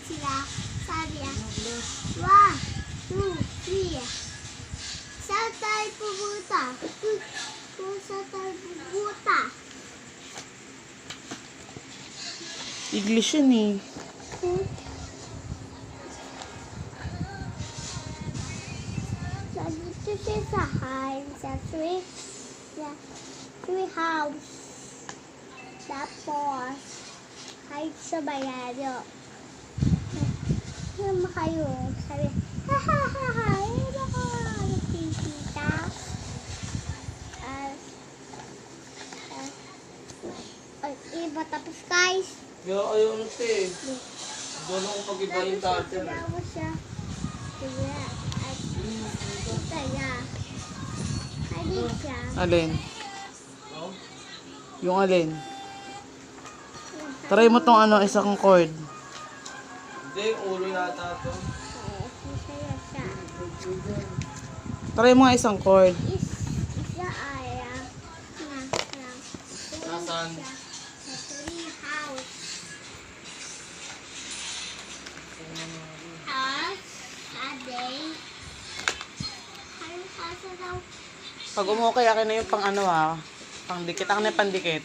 sila. Sabi niya, 1, 2, 3. Saan tayo pupunta? Kung saan tayo pupunta? English yun eh. So, dito siya sa tree house. Tapos, kahit sa bayado. Yung kayo, sabi, ha ha ha ha, yun ako, nagkikita. Ay, iba tapos guys. Ayaw na siya eh. Doon ako pag-iba yung tatay. Tapos siya. Diba? At kita niya. Hindi siya. Alin? Yung alin? Try mo tong ano, isang cord. Hindi, ulo yata ito. Masaya siya. Try mo nga isang cord. Isa ay Nasaan? sa tree house. House, Saturday. Anong kaso daw? Pag umukay, akin na yung pang ano ha. Pang dikit. Akin na yung pandikit.